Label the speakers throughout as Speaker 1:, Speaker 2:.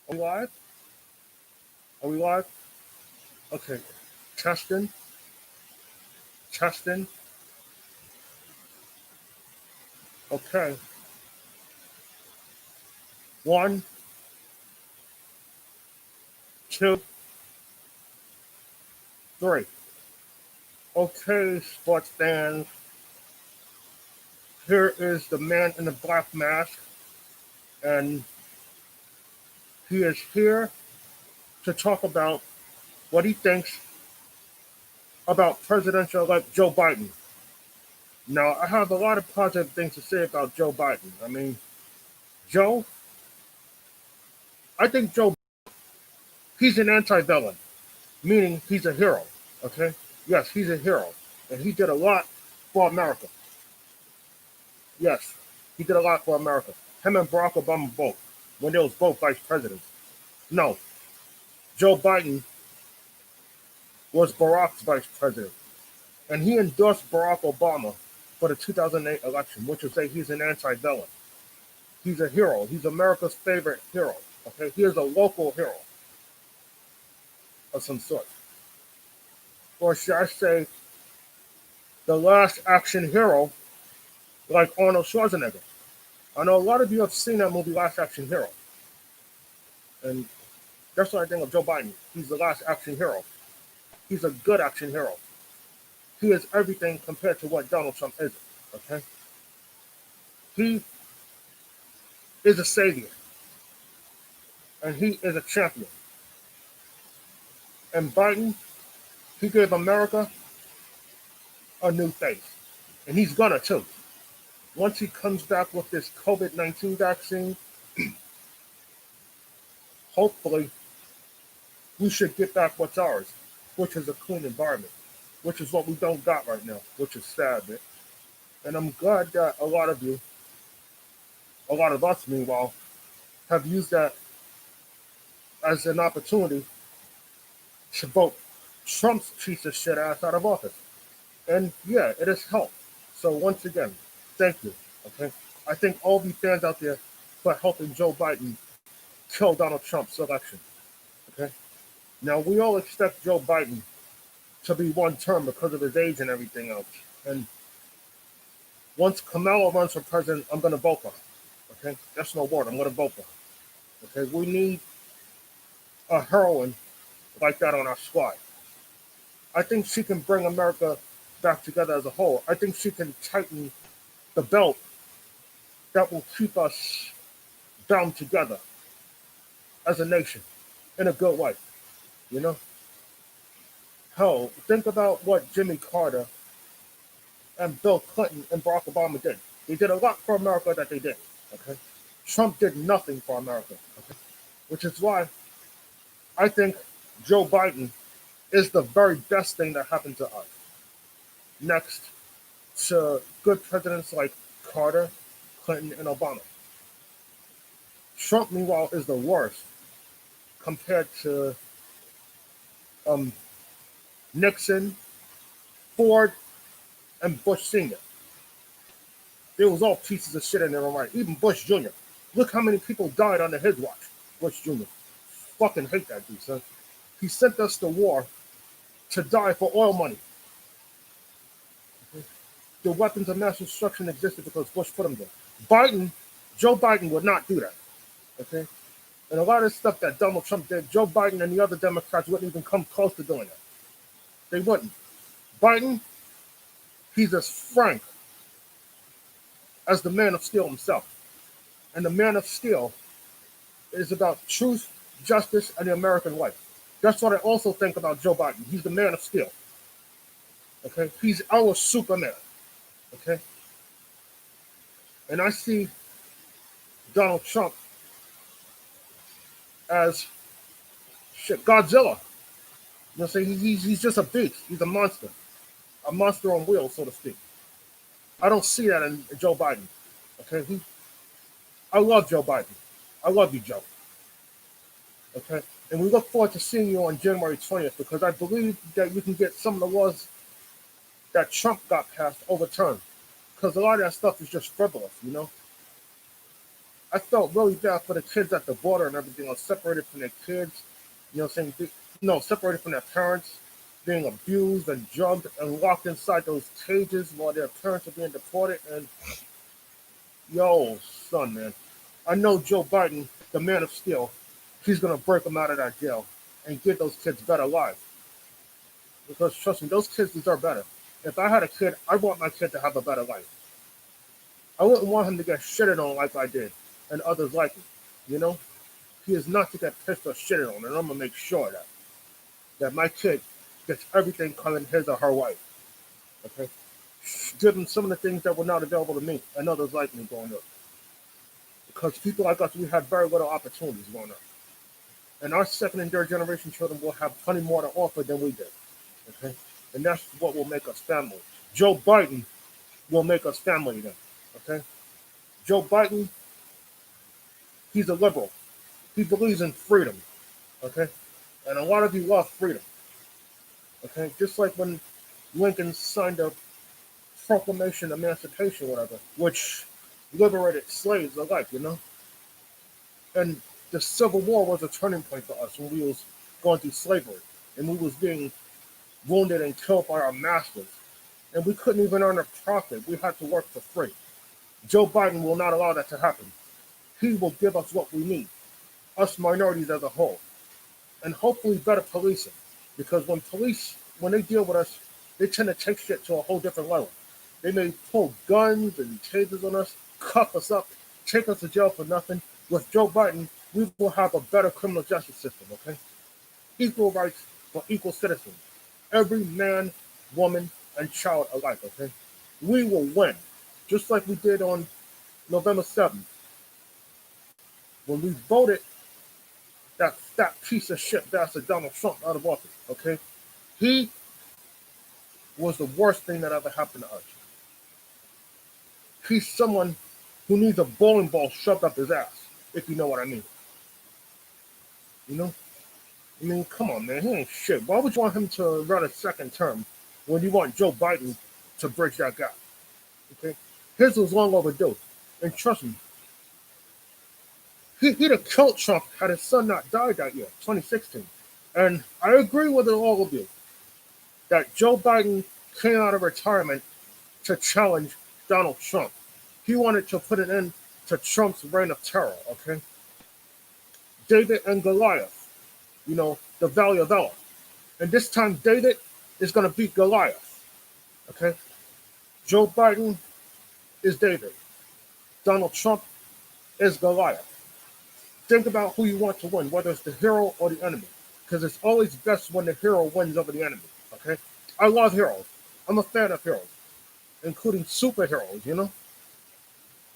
Speaker 1: Are we live? Are we live? Okay. Testing, testing. Okay. One, two, three. Okay, sports fans. Here is the man in the black mask, and he is here to talk about what he thinks about presidential elect Joe Biden. Now, I have a lot of positive things to say about Joe Biden. I mean, Joe, I think Joe, he's an anti-villain, meaning he's a hero. Okay? Yes, he's a hero, and he did a lot for America. Yes, he did a lot for America. Him and Barack Obama both, when they was both vice presidents. No, Joe Biden was Barack's vice president, and he endorsed Barack Obama for the 2008 election, which would say he's an anti-villain. He's a hero. He's America's favorite hero. Okay, he is a local hero of some sort, or should I say, the last action hero, like Arnold Schwarzenegger. I know a lot of you have seen that movie, Last Action Hero, and that's what I think of Joe Biden. He's the last action hero. He's a good action hero. He is everything compared to what Donald Trump is. Okay, he is a savior, and he is a champion. And Biden, he gave America a new face, and he's gonna too. Once he comes back with this COVID-19 vaccine, hopefully we should get back what's ours, which is a clean environment, which is what we don't got right now, which is sad, man. And I'm glad that a lot of you, a lot of us, meanwhile, have used that as an opportunity to vote Trump's piece of shit ass out of office. And yeah, it has helped. So once again, thank you. Okay. I thank all the fans out there for helping Joe Biden kill Donald Trump's election. Okay. Now we all expect Joe Biden to be one term because of his age and everything else. And once Kamala runs for president, I'm gonna vote for her. Okay. That's no word. I'm gonna vote for her. Okay. We need a heroine like that on our squad. I think she can bring America back together as a whole. I think she can tighten the belt that will keep us bound together as a nation in a good way. You know? Hell, think about what Jimmy Carter and Bill Clinton and Barack Obama did. They did a lot for America that they did. Okay? Trump did nothing for America. Okay? Which is why I think Joe Biden is the very best thing that happened to us. Next to good presidents like Carter, Clinton, and Obama. Trump, meanwhile, is the worst compared to um, Nixon, Ford, and Bush Sr. They was all pieces of shit in their own right. Even Bush Jr. Look how many people died under his watch. Bush Jr. Fucking hate that dude, son. He sent us to war to die for oil money. The weapons of mass destruction existed because Bush put them there. Biden, Joe Biden would not do that. Okay? And a lot of stuff that Donald Trump did, Joe Biden and the other Democrats wouldn't even come close to doing that. They wouldn't. Biden, he's as frank as the man of steel himself. And the man of steel is about truth, justice, and the American way. That's what I also think about Joe Biden. He's the man of steel. Okay? He's our Superman. Okay? And I see Donald Trump as shit, Godzilla. You know, say he's just a beast. He's a monster on wheels, so to speak. I don't see that in Joe Biden. Okay, I love Joe Biden. I love you, Joe. Okay, and we look forward to seeing you on January 20th because I believe that you can get some of the laws that Trump got passed overturned because a lot of that stuff is just frivolous, you know. I felt really bad for the kids at the border and everything else, separated from their kids, saying, no, separated from their parents, being abused and drugged and locked inside those cages while their parents are being deported. And yo, son, man, I know Joe Biden, the man of steel, he's gonna break them out of that jail and give those kids better lives. Because trust me, those kids deserve better. If I had a kid, I want my kid to have a better life. I wouldn't want him to get shitted on like I did and others like me. You know, he is not to get pissed or shitted on, and I'm gonna make sure of that my kid gets everything coming his or her way. Okay, give him some of the things that were not available to me and others like me growing up. Because people like us, we had very little opportunities growing up, and our second and third generation children will have plenty more to offer than we did. Okay, and that's what will make us family. Joe Biden will make us family then. Okay, Joe Biden, he's a liberal. He believes in freedom. Okay, and a lot of you love freedom. Okay, just like when Lincoln signed the Proclamation of Emancipation, whatever, which liberated slaves alike, and the Civil War was a turning point for us when we was going through slavery and we was being wounded and killed by our masters, and we couldn't even earn a profit. We had to work for free. Joe Biden will not allow that to happen. He will give us what we need, us minorities as a whole, and hopefully better policing. Because when police, when they deal with us, they tend to take shit to a whole different level. They may pull guns and tasers on us, cuff us up, take us to jail for nothing. With Joe Biden, we will have a better criminal justice system, okay? Equal rights for equal citizens. Every man, woman, and child alike, okay? We will win, just like we did on November 7th, when we voted that piece of shit bastard Donald Trump out of office, okay? He was the worst thing that ever happened to us. He's someone who needs a bowling ball shoved up his ass, if you know what I mean. You know? I mean, come on, man. He ain't shit. Why would you want him to run a second term when you want Joe Biden to bridge that gap? Okay? His was long overdue. And trust me, he'd have killed Trump had his son not died that year, 2016. And I agree with all of you that Joe Biden came out of retirement to challenge Donald Trump. He wanted to put an end to Trump's reign of terror, okay? David and Goliath, the Valley of Elah. And this time, David is going to beat Goliath, okay? Joe Biden is David. Donald Trump is Goliath. Think about who you want to win, whether it's the hero or the enemy, because it's always best when the hero wins over the enemy, okay? I love heroes. I'm a fan of heroes, including superheroes.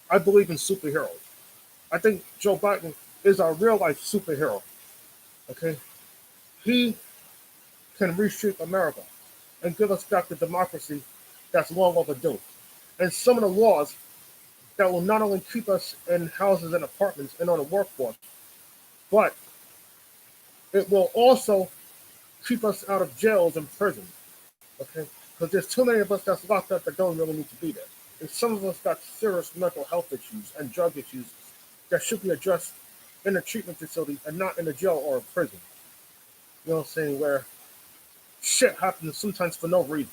Speaker 1: I believe in superheroes. I think Joe Biden is our real life superhero. Okay? He can reshape America and give us back the democracy that's long overdue. And some of the laws that will not only keep us in houses and apartments and on the workforce, but it will also keep us out of jails and prisons. Okay? Because there's too many of us that's locked up that don't really need to be there. And some of us got serious mental health issues and drug issues that should be addressed in a treatment facility and not in a jail or a prison. You know what I'm saying? Where shit happens sometimes for no reason.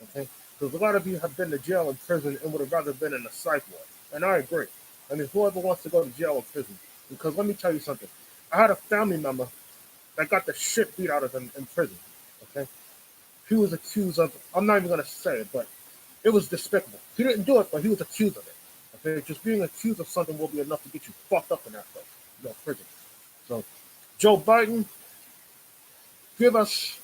Speaker 1: Okay? Because a lot of you have been to jail and prison and would have rather been in a psych ward. And I agree. I mean, whoever wants to go to jail or prison. Because let me tell you something. I had a family member that got the shit beat out of him in prison. Okay? He was accused of, I'm not even going to say it, but it was despicable. He didn't do it, but he was accused of it. Okay? Just being accused of something will be enough to get you fucked up in that place. Prison. So, Joe Biden, give us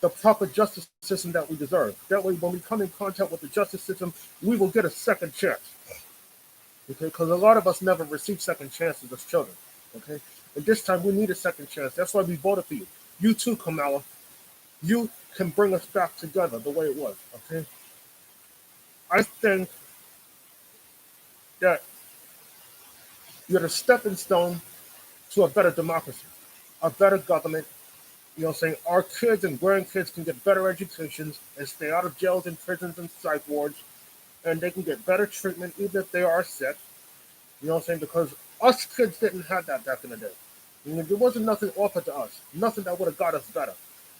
Speaker 1: the proper justice system that we deserve. That way, when we come in contact with the justice system, we will get a second chance. Okay? Because a lot of us never receive second chances as children. Okay? And this time, we need a second chance. That's why we voted for you. You too, Kamala. You can bring us back together the way it was. Okay? I think that you're the stepping stone to a better democracy, a better government. You know what I'm saying? Our kids and grandkids can get better educations and stay out of jails and prisons and psych wards, and they can get better treatment even if they are sick. You know what I'm saying? Because us kids didn't have that back in the day. You know, there wasn't nothing offered to us, nothing that would have got us better.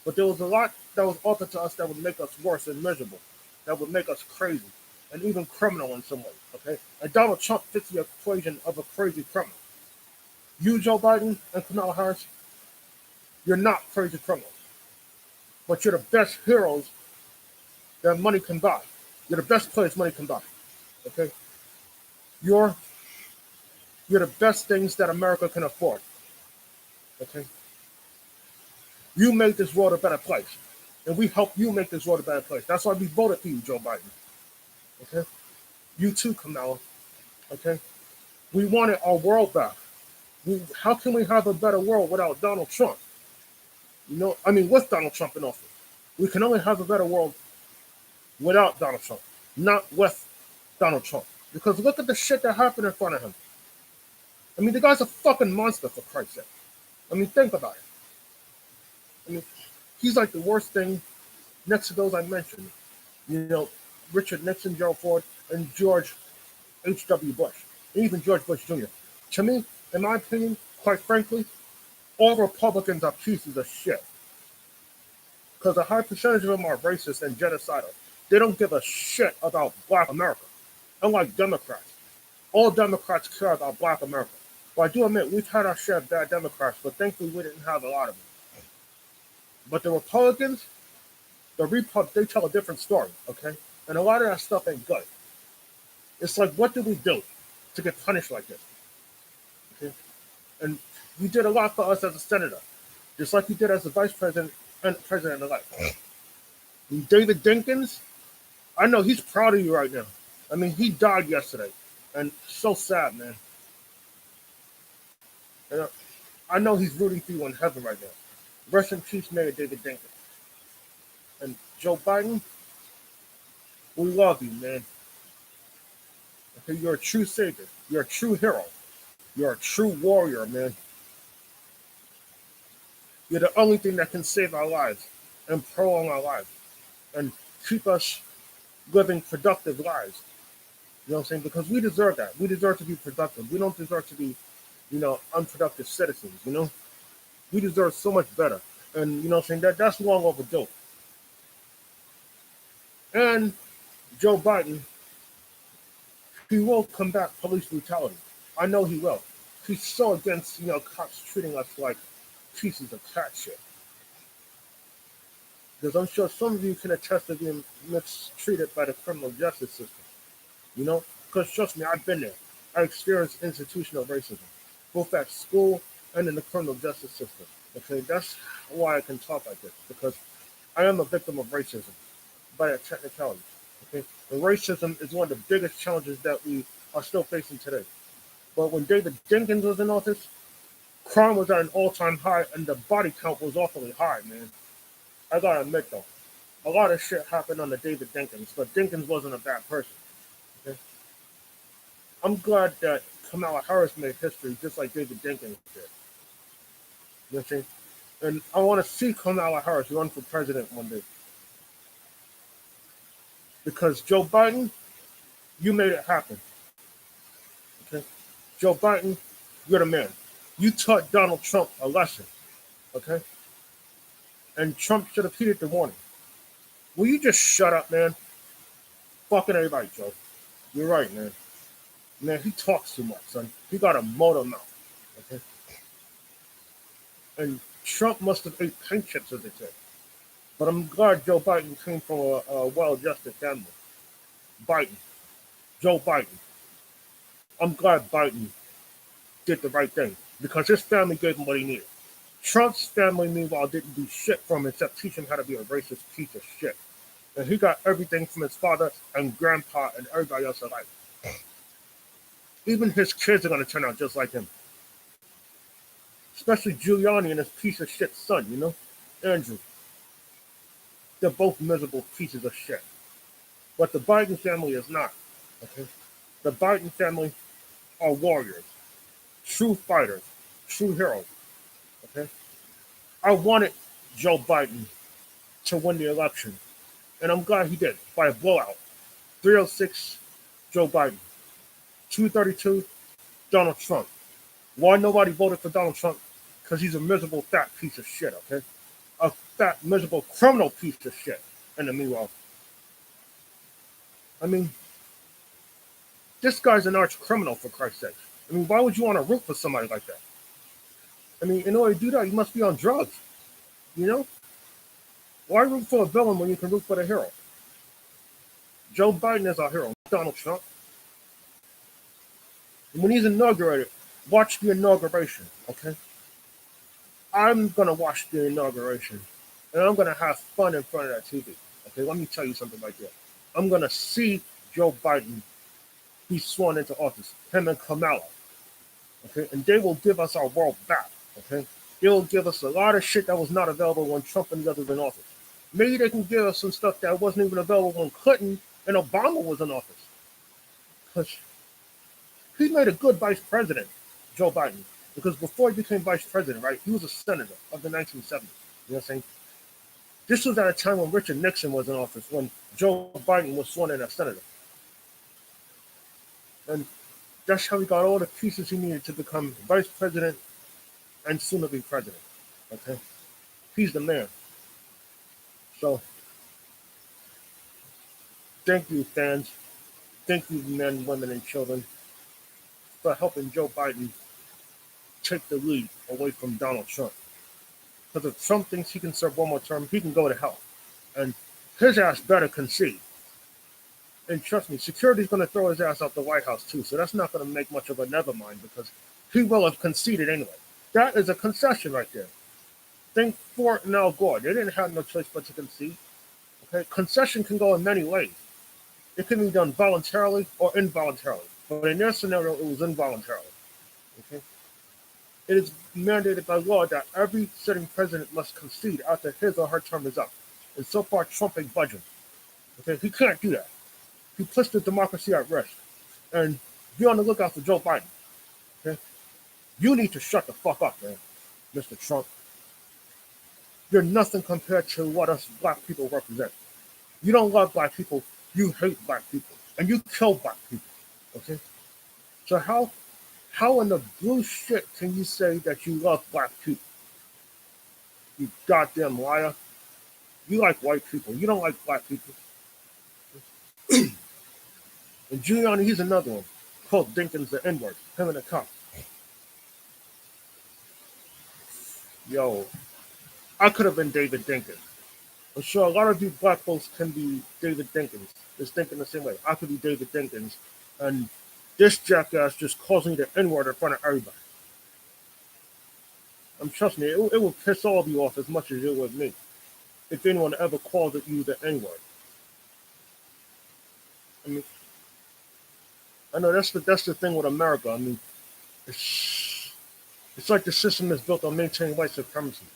Speaker 1: But there was a lot that was offered to us that would make us worse and miserable, that would make us crazy, and even criminal in some way. Okay, and Donald Trump fits the equation of a crazy criminal. You, Joe Biden, and Kamala Harris, you're not crazy criminals, but you're the best heroes that money can buy. You're the best players money can buy. Okay, you're you're the best things that America can afford. Okay, you make this world a better place, and we help you make this world a better place. That's why we voted for you, Joe Biden. Okay, you too, Kamala. Okay, we wanted our world back. How can we have a better world without Donald Trump? With Donald Trump in office, we can only have a better world without Donald Trump, not with Donald Trump. Because look at the shit that happened in front of him. The guy's a fucking monster, for Christ's sake. Think about it. He's like the worst thing next to those I mentioned. Richard Nixon, Gerald Ford, and George H.W. Bush, and even George Bush Jr. To me, in my opinion, quite frankly, all Republicans are pieces of shit. Because a high percentage of them are racist and genocidal. They don't give a shit about Black America. Unlike Democrats. All Democrats care about Black America. Well, I do admit we've had our share of bad Democrats, but thankfully we didn't have a lot of them. But the Republicans, they tell a different story, okay? And a lot of that stuff ain't good. It's like, what did we do to get punished like this? Okay? And you did a lot for us as a senator, just like you did as a vice president and president-elect. David Dinkins, I know he's proud of you right now. He died yesterday, and so sad, man. And I know he's rooting for you in heaven right now. Rest in peace, Mayor David Dinkins. And Joe Biden, we love you, man. Okay, you're a true savior. You're a true hero. You're a true warrior, man. You're the only thing that can save our lives and prolong our lives and keep us living productive lives. You know what I'm saying? Because we deserve that. We deserve to be productive. We don't deserve to be, unproductive citizens, We deserve so much better. And, you know what I'm saying? That's long overdue. And Joe Biden, he will combat police brutality. I know he will. He's so against, cops treating us like pieces of cat shit. Because I'm sure some of you can attest to being mistreated by the criminal justice system. Because trust me, I've been there. I experienced institutional racism, both at school and in the criminal justice system. Okay, that's why I can talk like this, because I am a victim of racism by a technicality. Okay, and racism is one of the biggest challenges that we are still facing today. But when David Dinkins was in office, crime was at an all-time high, and the body count was awfully high, man. I gotta admit, though, a lot of shit happened under David Dinkins, but Dinkins wasn't a bad person. Okay? I'm glad that Kamala Harris made history just like David Dinkins did. You know what I'm saying? And I want to see Kamala Harris run for president one day. Because Joe Biden, you made it happen. Okay? Joe Biden, you're the man. You taught Donald Trump a lesson. Okay? And Trump should have heeded the warning. Will you just shut up, man? Fucking everybody, Joe. You're right, man. Man, he talks too much, son. He got a motor mouth. Okay? And Trump must have ate paint chips as a kid. But I'm glad Joe Biden came from a well-adjusted family. Biden. Joe Biden. I'm glad Biden did the right thing because his family gave him what he needed. Trump's family, meanwhile, didn't do shit for him except teach him how to be a racist piece of shit. And he got everything from his father and grandpa and everybody else alike. Even his kids are going to turn out just like him. Especially Giuliani and his piece of shit son, Andrew. They're both miserable pieces of shit. But the Biden family is not. Okay? The Biden family are warriors. True fighters. True heroes. Okay? I wanted Joe Biden to win the election. And I'm glad he did by a blowout. 306 Joe Biden. 232 Donald Trump. Why nobody voted for Donald Trump? Because he's a miserable fat piece of shit, okay? A fat, miserable criminal piece of shit. In the meanwhile, I mean, this guy's an arch criminal, for Christ's sake. I mean, why would you want to root for somebody like that? I mean, in order to do that, you must be on drugs, you know? Why root for a villain when you can root for the hero? Joe Biden is our hero, Donald Trump. And when he's inaugurated, watch the inauguration, okay? I'm going to watch the inauguration, and I'm going to have fun in front of that TV. Okay, let me tell you something right there. I'm going to see Joe Biden be sworn into office, him and Kamala. Okay, and they will give us our world back. Okay, they will give us a lot of shit that was not available when Trump and the others were in office. Maybe they can give us some stuff that wasn't even available when Clinton and Obama was in office. Because he made a good vice president, Joe Biden. Because before he became vice president, right, he was a senator of the 1970s. You know what I'm saying? This was at a time when Richard Nixon was in office, when Joe Biden was sworn in as senator. And that's how he got all the pieces he needed to become vice president and soon to be president. Okay? He's the man. So, thank you, fans. Thank you, men, women, and children, for helping Joe Biden take the lead away from Donald Trump. Because if Trump thinks he can serve one more term, he can go to hell. And his ass better concede. And trust me, security's going to throw his ass out the White House too, so that's not going to make much of a never mind because he will have conceded anyway. That is a concession right there. Think Fort and Al Gore. They didn't have no choice but to concede. Okay? Concession can go in many ways. It can be done voluntarily or involuntarily. But in their scenario, it was involuntarily. Okay? It is mandated by law that every sitting president must concede after his or her term is up. And so far, Trump ain't budging. Okay? He can't do that. He puts the democracy at risk. And be on the lookout for Joe Biden. Okay? You need to shut the fuck up, man, Mr. Trump. You're nothing compared to what us black people represent. You don't love black people. You hate black people. And you kill black people. Okay? So how in the blue shit can you say that you love black people? You goddamn liar. You like white people. You don't like black people. And Giuliani, he's another one. Called Dinkins the N-word. Him and the cop. Yo, I could have been David Dinkins. I'm sure a lot of you black folks can be David Dinkins. Just thinking the same way. I could be David Dinkins. And this jackass just calls me the N-word in front of everybody. Trust me, it will piss all of you off as much as it would me. If anyone ever calls at you the N-word. I mean, I know that's the thing with America. I mean, it's like the system is built on maintaining white supremacy.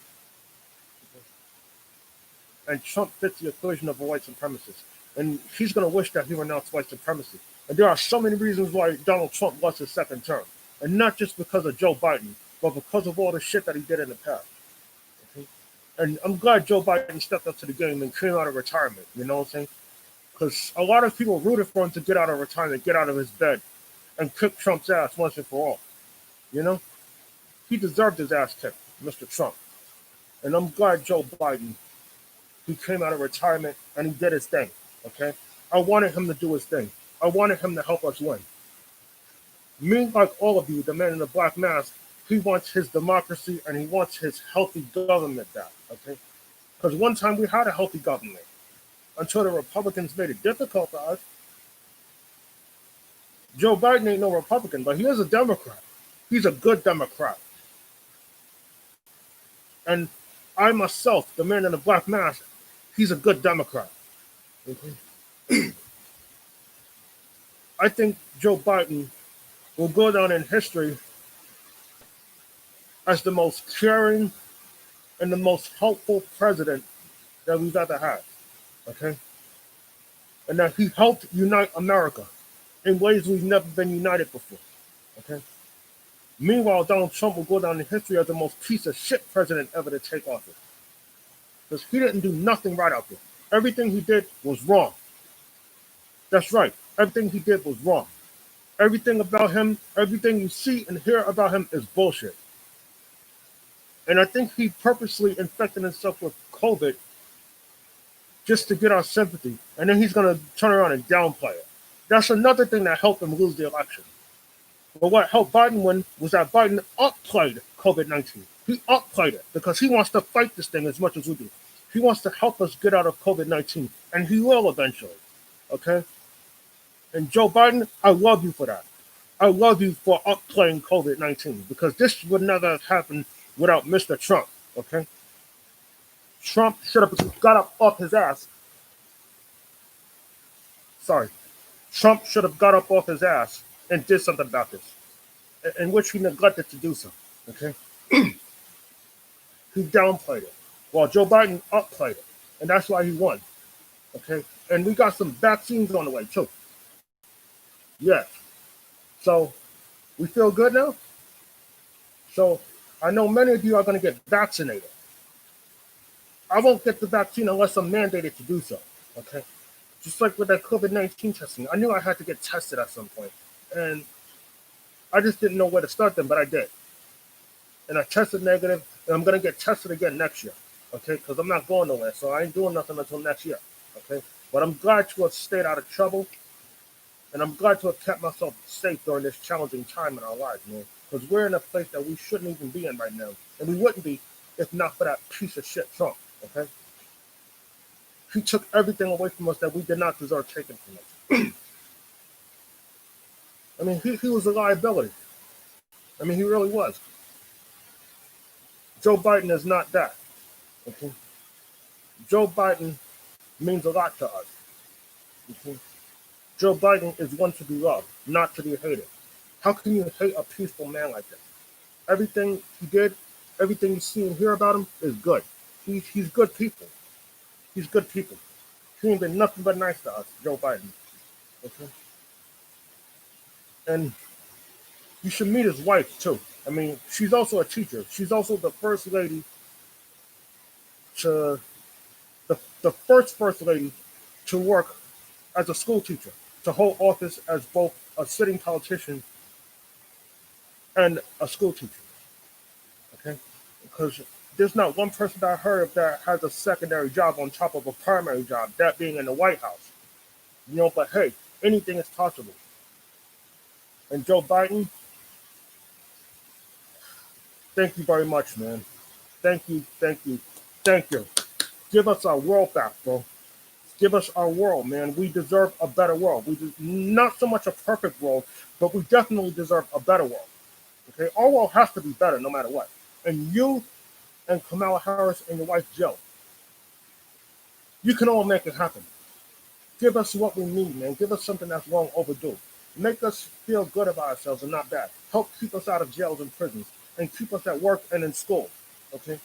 Speaker 1: And Trump fits the equation of a white supremacist. And he's going to wish that he renounced white supremacy. And there are so many reasons why Donald Trump lost his second term. And not just because of Joe Biden, but because of all the shit that he did in the past. Okay? And I'm glad Joe Biden stepped up to the game and came out of retirement. You know what I'm saying? Because a lot of people rooted for him to get out of retirement, get out of his bed, and kick Trump's ass once and for all. You know? He deserved his ass kicked, Mr. Trump. And I'm glad Joe Biden, he came out of retirement and he did his thing. Okay? I wanted him to do his thing. I wanted him to help us win. Me, like all of you, the man in the black mask, he wants his democracy and he wants his healthy government back. Okay? Because one time we had a healthy government. Until the Republicans made it difficult for us. Joe Biden ain't no Republican, but he is a Democrat. He's a good Democrat. And I myself, the man in the black mask, he's a good Democrat. Okay? I think Joe Biden will go down in history as the most caring and the most helpful president that we've ever had. Okay? And that he helped unite America in ways we've never been united before. Okay? Meanwhile, Donald Trump will go down in history as the most piece of shit president ever to take office. Because he didn't do nothing right out there. Everything he did was wrong. That's right. Everything he did was wrong. Everything about him, everything you see and hear about him is bullshit. And I think he purposely infected himself with COVID just to get our sympathy. And then he's going to turn around and downplay it. That's another thing that helped him lose the election. But what helped Biden win was that Biden upplayed COVID 19. He upplayed it because he wants to fight this thing as much as we do. He wants to help us get out of COVID 19, and he will eventually. Okay? And Joe Biden, I love you for that. I love you for upplaying COVID 19 because this would never have happened without Mr. Trump. Okay? Trump should have got up off his ass. Sorry. Trump should have got up off his ass and did something about this, in which he neglected to do so. Okay? He downplayed it, while Joe Biden upplayed it, and that's why he won. Okay? And we got some vaccines on the way, too. Yes. So, we feel good now? So, I know many of you are going to get vaccinated. I won't get the vaccine unless I'm mandated to do so. Okay? Just like with that COVID 19 testing. I knew I had to get tested at some point. And I just didn't know where to start them, but I did. And I tested negative, and I'm going to get tested again next year. Okay? Because I'm not going nowhere. So I ain't doing nothing until next year. Okay? But I'm glad to have stayed out of trouble. And I'm glad to have kept myself safe during this challenging time in our lives, man. Because we're in a place that we shouldn't even be in right now. And we wouldn't be if not for that piece of shit Trump. Okay? He took everything away from us that we did not deserve taken from us. I mean, he was a liability. I mean, he really was. Joe Biden is not that. Okay? Joe Biden means a lot to us. Okay? Joe Biden is one to be loved, not to be hated. How can you hate a peaceful man like that? Everything he did, everything you see and hear about him is good. He's good people. He's good people. He ain't been nothing but nice to us, Joe Biden. Okay? And you should meet his wife too. I mean, she's also a teacher. She's also the first lady to the first lady to work as a school teacher, to hold office as both a sitting politician and a school teacher. Okay? Because there's not one person that I heard of that has a secondary job on top of a primary job, that being in the White House. But hey, anything is possible. And Joe Biden, thank you very much, man. Thank you, thank you, thank you. Give us our world back, bro. Give us our world, man. We deserve a better world. Not so much a perfect world, but we definitely deserve a better world. Okay, our world has to be better no matter what. And you and Kamala Harris and your wife Jill, you can all make it happen. Give us what we need, man. Give us something that's long overdue. Make us feel good about ourselves and not bad. Help keep us out of jails and prisons and keep us at work and in school. Okay?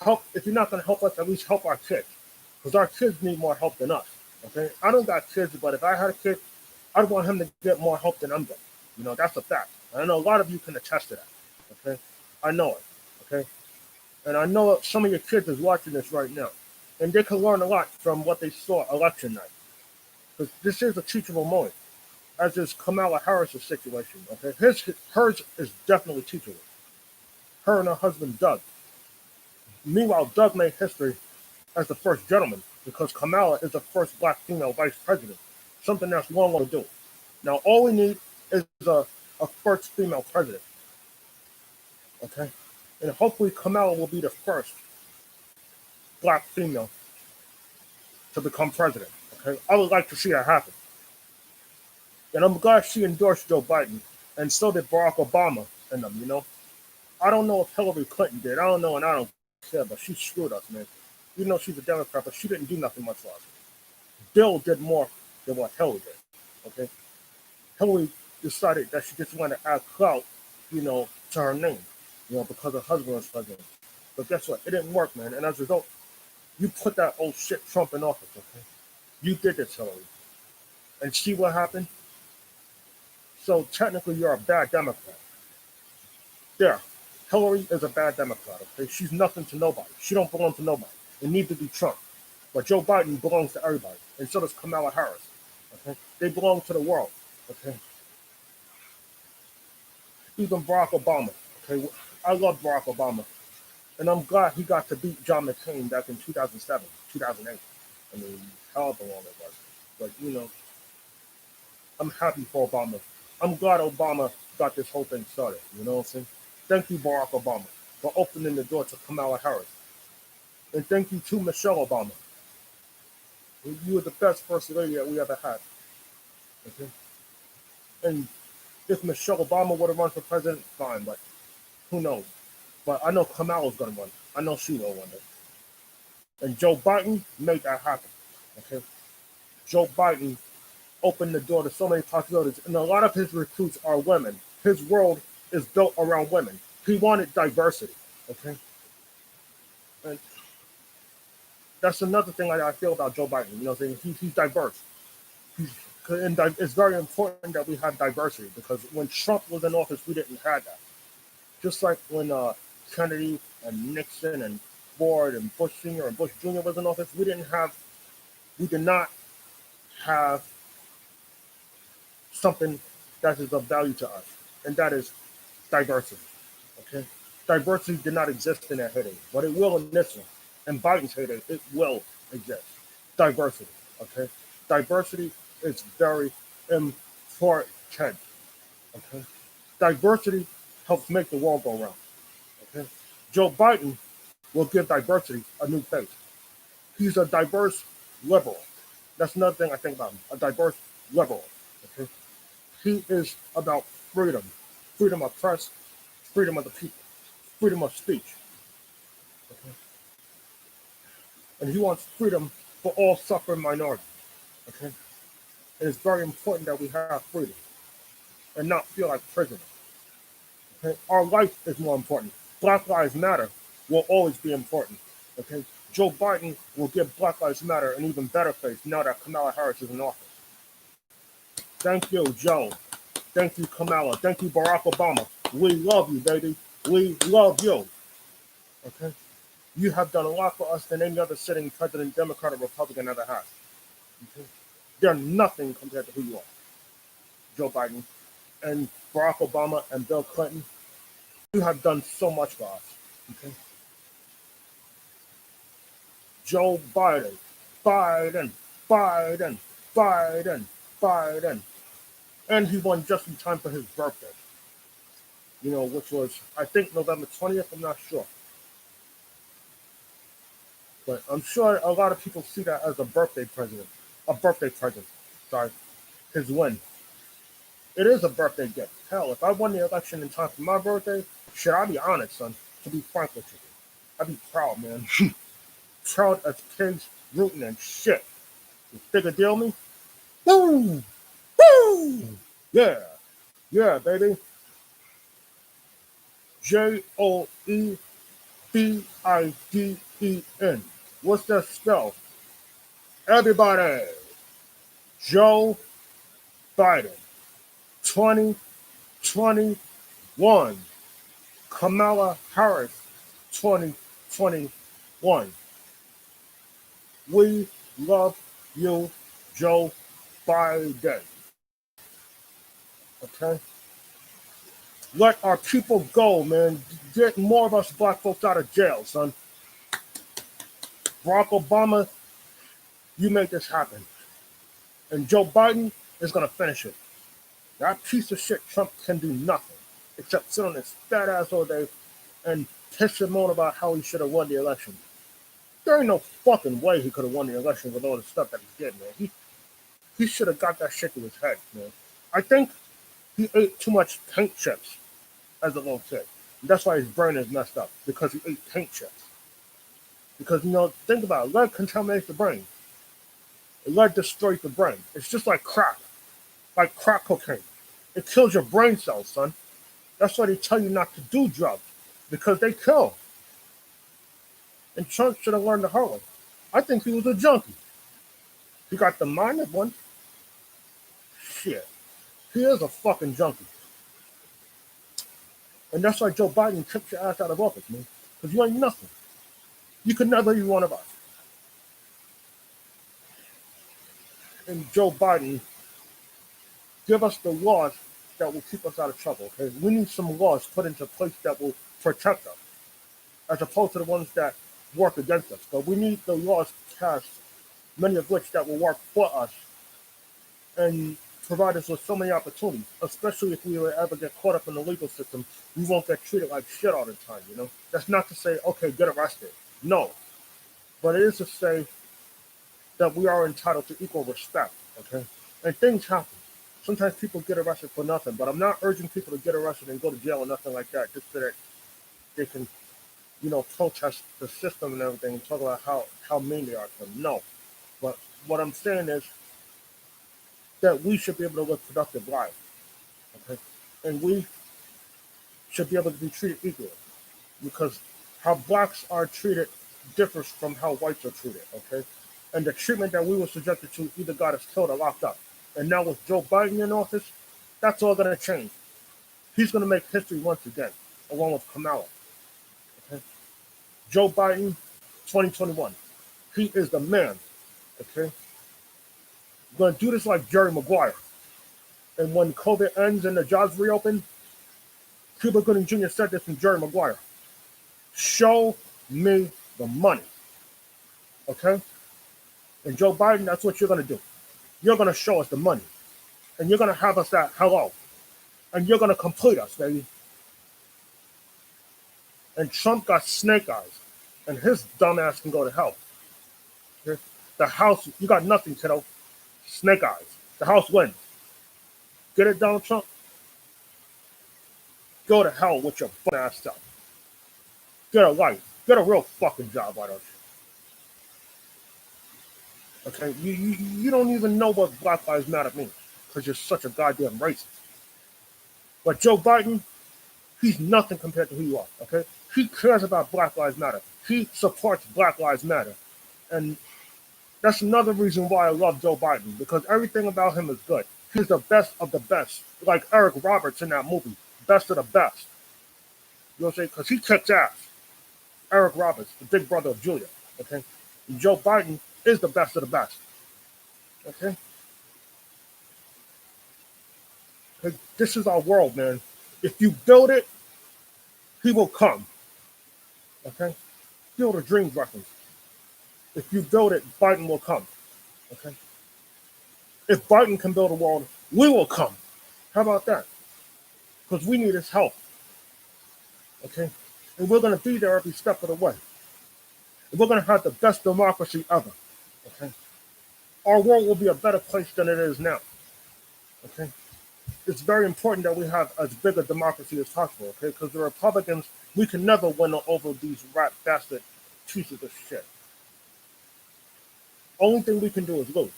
Speaker 1: Help, if you're not going to help us, at least help our kids. Because our kids need more help than us. Okay? I don't got kids, but if I had a kid, I'd want him to get more help than I'm getting. That's a fact. I know a lot of you can attest to that. Okay? I know it. Okay? And I know some of your kids is watching this right now. And they can learn a lot from what they saw election night. Because this is a teachable moment. As is Kamala Harris' situation. Okay? Hers is definitely teachable. Her and her husband, Doug. Meanwhile, Doug made history as the first gentleman because Kamala is the first black female vice president, something that's long overdue. Now, all we need is a first female president, okay? And hopefully Kamala will be the first black female to become president, okay? I would like to see that happen. And I'm glad she endorsed Joe Biden, and so did Barack Obama and them. I don't know if Hillary Clinton did. I don't know, and I don't care, but she screwed us, man. She's a Democrat, but she didn't do nothing much for us. Bill did more than what Hillary did. Okay? Hillary decided that she just wanted to add clout, to her name, because her husband was president. But guess what? It didn't work, man. And as a result, you put that old shit Trump in office, okay? You did this, Hillary. And see what happened? So technically, you're a bad Democrat. There. Hillary is a bad Democrat, okay? She's nothing to nobody. She don't belong to nobody. And neither do Trump. But Joe Biden belongs to everybody. And so does Kamala Harris. Okay? They belong to the world. Okay? even Barack Obama. Okay, I love Barack Obama, and I'm glad he got to beat John McCain back in 2007, 2008. I mean, however long it was. But I'm happy for Obama. I'm glad Obama got this whole thing started. You know what I'm saying? Thank you, Barack Obama, for opening the door to Kamala Harris, and thank you to Michelle Obama. You were the best first lady that we ever had. Okay, and if Michelle Obama would have run for president, fine, but who knows? But I know Kamala's gonna run. I know she will one day. And Joe Biden made that happen. Okay, Joe Biden opened the door to so many possibilities, and a lot of his recruits are women. His world is built around women. He wanted diversity. Okay, and that's another thing I feel about Joe Biden. You know, what I'm saying he's diverse. He's, and it's very important that we have diversity because when Trump was in office, we didn't have that. Just like when Kennedy and Nixon and Ford and Bush Sr. and Bush Jr. was in office, we did not have something that is of value to us, and that is diversity. Okay, diversity did not exist in that heyday, but it will in this one. In Biden's heyday, it will exist. Diversity. Okay, diversity is very important. Okay, diversity helps make the world go round. Okay, Joe Biden will give diversity a new face. He's a diverse liberal. That's another thing I think about him. A diverse liberal. Okay, he is about freedom, freedom of press, freedom of the people, freedom of speech. Okay, and he wants freedom for all suffering minorities. Okay, and it's very important that we have freedom and not feel like prisoners. Okay, our life is more important. Black Lives Matter will always be important. Okay, Joe Biden will give Black Lives Matter an even better face now that Kamala Harris is in office. Thank you, Joe. Thank you, Kamala. Thank you, Barack Obama. We love you, baby. We love you. Okay, you have done a lot for us than any other sitting president, Democrat or Republican ever has. Okay? They're nothing compared to who you are, Joe Biden and Barack Obama and Bill Clinton. You have done so much for us. Okay? Joe Biden, Biden, Biden, Biden, Biden. And he won just in time for his birthday, which was, I think, November 20th. I'm not sure. But I'm sure a lot of people see that as a birthday present. A birthday present. Sorry. His win. It is a birthday gift. Hell, if I won the election in time for my birthday, should I be honest, son? To be frank with you, I'd be proud, man. Proud as pigs rooting and shit. You bigger deal me? Woo! Woo! Yeah. Yeah, baby. Joe Biden. What's that spell? Everybody. Joe Biden. 2021. Kamala Harris. 2021. We love you, Joe Biden. Okay? Let our people go, man. Get more of us black folks out of jail, son. Barack Obama, you make this happen. And Joe Biden is going to finish it. That piece of shit Trump can do nothing except sit on his fat ass all day and piss and moan about how he should have won the election. There ain't no fucking way he could have won the election with all the stuff that he did, man. He should have got that shit to his head, man. I think he ate too much paint chips as a little kid. And that's why his brain is messed up, because he ate paint chips. Because, think about it. Lead contaminates the brain. Lead destroys the brain. It's just like crack cocaine. It kills your brain cells, son. That's why they tell you not to do drugs, because they kill. And Trump should have learned the hard way. I think he was a junkie. He got the mind of one. Shit. He is a fucking junkie. And that's why Joe Biden kicked your ass out of office, man. Because you ain't nothing. You could never be one of us. And Joe Biden, give us the laws that will keep us out of trouble. Okay, we need some laws put into place that will protect us, as opposed to the ones that work against us. But we need the laws passed, many of which that will work for us and provide us with so many opportunities. Especially if we ever get caught up in the legal system, we won't get treated like shit all the time. That's not to say okay, get arrested. No, but it is to say that we are entitled to equal respect. Okay, and things happen. Sometimes people get arrested for nothing, but I'm not urging people to get arrested and go to jail or nothing like that, just so that they can, protest the system and everything and talk about how mean they are to them. No, but what I'm saying is that we should be able to live productive lives. Okay, and we should be able to be treated equally, because how blacks are treated differs from how whites are treated. Okay, and the treatment that we were subjected to either got us killed or locked up. And now with Joe Biden in office, that's all going to change. He's going to make history once again, along with Kamala. Okay? Joe Biden, 2021. He is the man. Okay? We're going to do this like Jerry Maguire. And when COVID ends and the jobs reopen, Cuba Gooding Jr. said this from Jerry Maguire. Show me the money. Okay? And Joe Biden, that's what you're going to do. You're going to show us the money. And you're going to have us at hello. And you're going to complete us, baby. And Trump got snake eyes. And his dumb ass can go to hell. Okay? The House, you got nothing, kiddo. Snake eyes. The House wins. Get it, Donald Trump? Go to hell with your fun ass stuff. Get a life. Get a real fucking job, why don't you? Okay? You don't even know what Black Lives Matter means, because you're such a goddamn racist. But Joe Biden, he's nothing compared to who you are, okay? He cares about Black Lives Matter. He supports Black Lives Matter. And that's another reason why I love Joe Biden, because everything about him is good. He's the best of the best. Like Eric Roberts in that movie, best of the best. You know what I'm saying? Because he kicks ass. Eric Roberts, the big brother of Julia, okay? And Joe Biden is the best of the best, okay? This is our world, man. If you build it, he will come. Okay? Field of Dreams reference. If you build it, Biden will come. Okay? If Biden can build a world, we will come. How about that? Because we need his help. Okay? And we're going to be there every step of the way. And we're going to have the best democracy ever. Okay? Our world will be a better place than it is now. Okay? It's very important that we have as big a democracy as possible, okay? Because the Republicans, we can never win over these rat bastard pieces of shit. Only thing we can do is lose.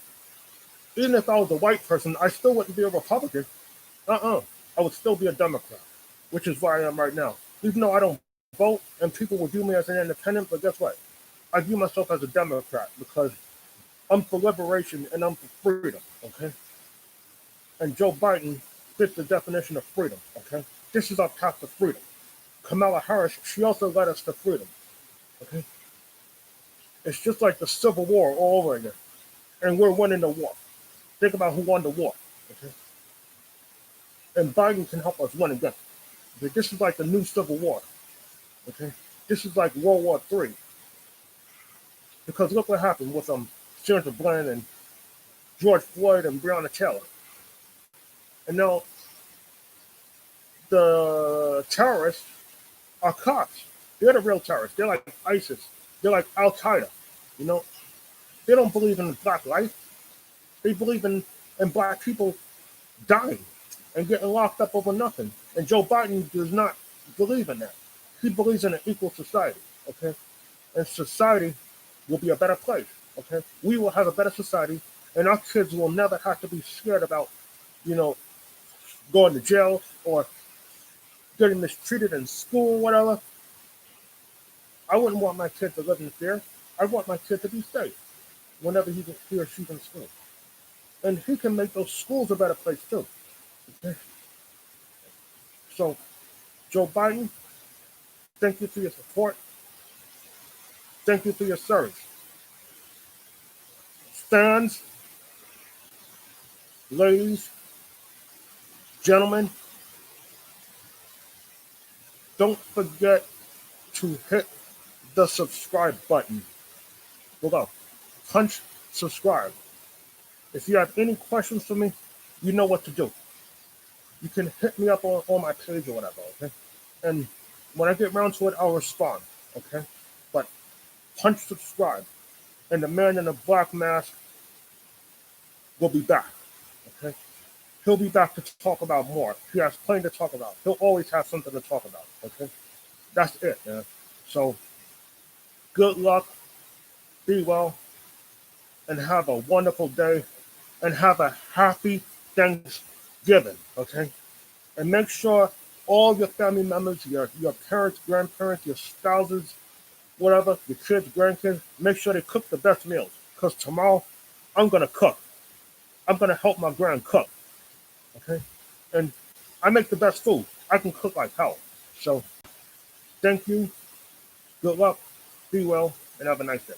Speaker 1: Even if I was a white person, I still wouldn't be a Republican. I would still be a Democrat, which is where I am right now. Even though I don't vote and people will view me as an independent, but guess what? I view myself as a Democrat because I'm for liberation and I'm for freedom, okay? And Joe Biden fits the definition of freedom, okay? This is our path to freedom. Kamala Harris, she also led us to freedom, okay? It's just like the Civil War all over again. And we're winning the war. Think about who won the war, okay? And Biden can help us win again. Okay? This is like the new Civil War, okay? This is like World War III. Because look what happened with Sandra Bland and George Floyd and Breonna Taylor. And now the terrorists are cops. They're the real terrorists. They're like ISIS. They're like Al Qaeda. You know, they don't believe in black life. They believe in black people dying and getting locked up over nothing. And Joe Biden does not believe in that. He believes in an equal society. Okay, and society will be a better place. Okay, we will have a better society, and our kids will never have to be scared about, going to jail or getting mistreated in school or whatever. I wouldn't want my kid to live in fear. I want my kid to be safe whenever he or she's in school. And he can make those schools a better place too. Okay? So, Joe Biden, thank you for your support. Thank you for your service. Stands, ladies, Gentlemen, don't forget to hit the subscribe button below. Punch subscribe. If you have any questions for me, you know what to do. You can hit me up on my page or whatever, okay? And when I get around to it, I'll respond, okay? But punch subscribe. And the man in the black mask will be back, okay? He'll be back to talk about more. He has plenty to talk about. He'll always have something to talk about, okay? That's it, man. So, good luck, be well, and have a wonderful day, and have a happy Thanksgiving, okay? And make sure all your family members, your parents, grandparents, your spouses, whatever, your kids, grandkids, make sure they cook the best meals. Because tomorrow, I'm going to cook. I'm going to help my grand cook, okay? And I make the best food. I can cook like hell. So, thank you, good luck, be well, and have a nice day.